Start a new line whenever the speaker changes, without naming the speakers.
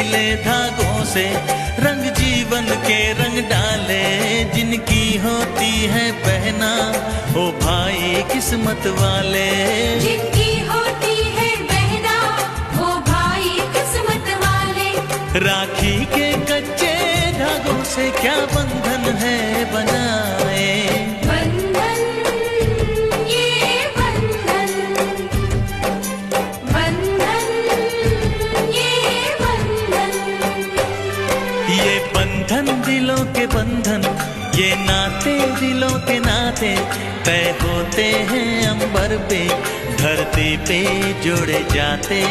सिले धागों से रंग जीवन के रंग डाले, जिनकी होती है पहना ओ भाई किस्मत वाले,
जिनकी होती है बहना ओ भाई किस्मत वाले।
राखी के कच्चे धागों से क्या बंधन है बनाए,
बंधन ये बंधन, बंधन ये बंधन,
ये बंधन दिलों के बंधन, ये नाते दिलों के नाते तय होते हैं अंबर पे, धरती पे जोड़े जाते।